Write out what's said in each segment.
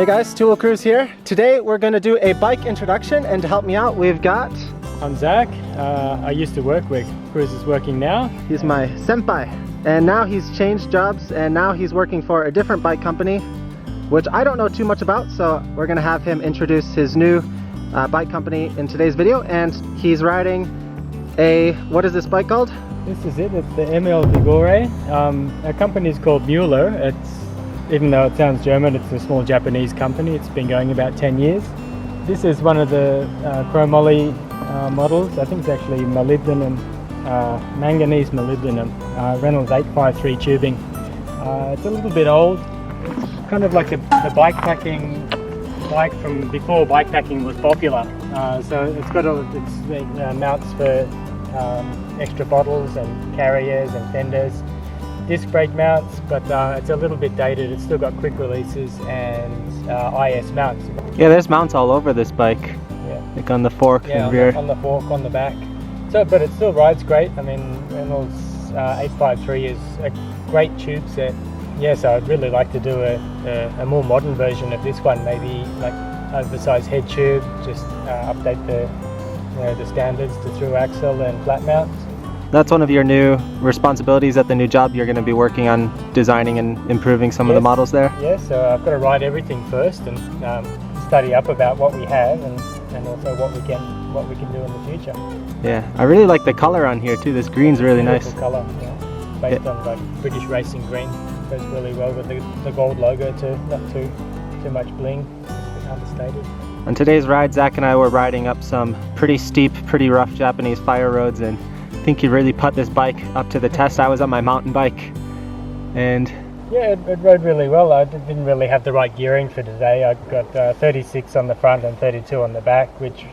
Hey guys, Tool Cruise here. Today we're going to do a bike introduction, and to help me out we've got... I'm Zac. I used to work where Cruz is working now. He's my senpai, and now he's changed jobs and now he's working for a different bike company, which I don't know too much about, so we're going to have him introduce his new bike company in today's video. And he's riding a... what is this bike called? This is it. It's the ML Vigore. Our company is called Muller. Even though it sounds German, it's a small Japanese company. It's been going about 10 years. This is one of the chromoly models. I think it's actually molybdenum, manganese molybdenum, Reynolds 853 tubing. It's a little bit old. It's kind of like the bikepacking bike from before bikepacking was popular. So it's got mounts for extra bottles and carriers and fenders. Disc brake mounts, but it's a little bit dated. It's still got quick releases and IS mounts. Yeah, there's mounts all over this bike. Yeah. Like on the fork and rear. On the fork, on the back. So, but it still rides great. I mean, Reynolds 853 is a great tube set. Yeah, so I'd really like to do a more modern version of this one. Maybe like oversized head tube, just update the standards to through axle and flat mounts. That's one of your new responsibilities at the new job. You're going to be working on designing and improving some of the models there? Yes, so I've got to write everything first and study up about what we have and also what we can do in the future. Yeah, I really like the color on here too. This green's really nice. Colour, yeah. Based on like British racing green. Goes really well with the gold logo too. Not too much bling, just a bit understated. On today's ride, Zac and I were riding up some pretty steep, pretty rough Japanese fire roads, and I think you really put this bike up to the test. I was on my mountain bike, and yeah, it rode really well. I didn't really have the right gearing for today. I got 36 on the front and 32 on the back, which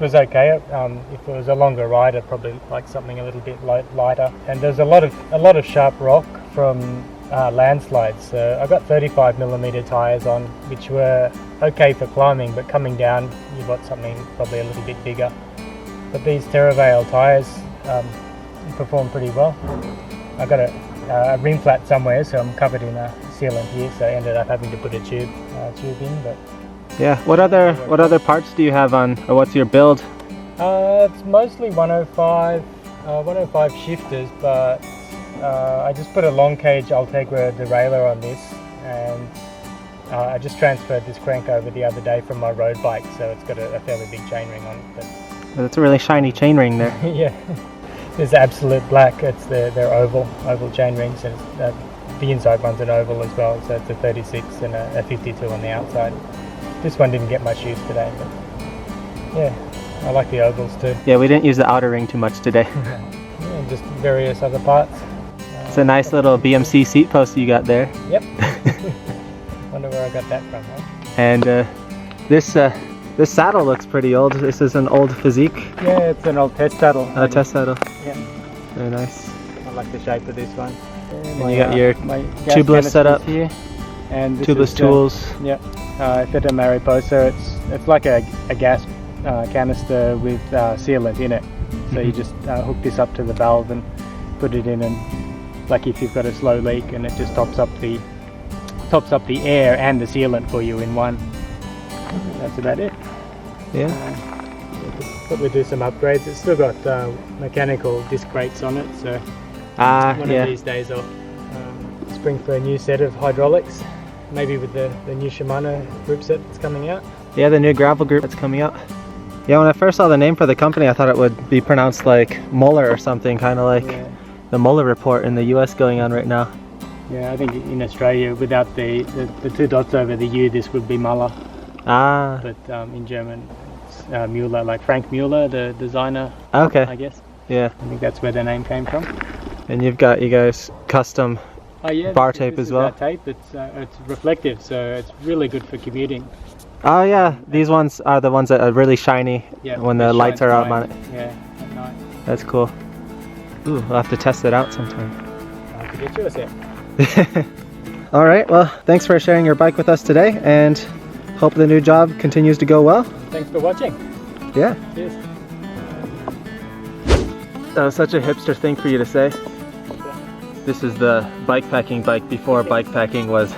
was okay. If it was a longer ride, I'd probably like something a little bit lighter. And there's a lot of sharp rock from landslides. So I got 35mm tires on, which were okay for climbing, but coming down, you got something probably a little bit bigger. But these Terravale tires perform pretty well. I got a rim flat somewhere, so I'm covered in a sealant here, so I ended up having to put a tube in. But yeah, what other parts do you have on, or what's your build? It's mostly 105 shifters, but I just put a long cage Ultegra derailleur on this, and I just transferred this crank over the other day from my road bike, so it's got a fairly big chainring on it. That's a really shiny chainring there. Yeah, there's absolute black. It's they're oval chain rings, and the inside one's an oval as well. So it's a 36 and a 52 on the outside. This one didn't get much use today, but yeah, I like the ovals too. Yeah, we didn't use the outer ring too much today. Yeah, just various other parts. It's a nice little BMC seat post you got there. Yep. Wonder where I got that from, huh? And this saddle looks pretty old. This is an old Physique. Yeah, it's an old test saddle. Test saddle. Yeah. Very nice. I like the shape of this one. And you got your tubeless setup here. And tubeless tools. Yeah. Feta Mariposa. It's like a gas canister with sealant in it. So you just hook this up to the valve and put it in, and like if you've got a slow leak, and it just tops up the air and the sealant for you in one. That's about it. Yeah. Probably do some upgrades. It's still got mechanical disc brakes on it, so one of these days I'll spring for a new set of hydraulics, maybe with the new Shimano group set that's coming out. Yeah, the new gravel group that's coming out. Yeah, when I first saw the name for the company, I thought it would be pronounced like Muller or something, kind of like the Muller report in the US going on right now. Yeah, I think in Australia, without the two dots over the U, this would be Muller. Ah. But in German, it's Muller, like Frank Muller, the designer. Okay. I guess. Yeah. I think that's where the name came from. And you've got you guys custom bar tape as well. Tape. It's reflective, so it's really good for commuting. Oh yeah, these ones are the ones that are really shiny when the lights are out on it. Yeah, at night. That's cool. Ooh, we'll have to test it out sometime. I'll have to get you a set. All right, well, thanks for sharing your bike with us today, and hope the new job continues to go well. Thanks for watching. Yeah. Cheers. That was such a hipster thing for you to say. This is the bikepacking bike before bikepacking was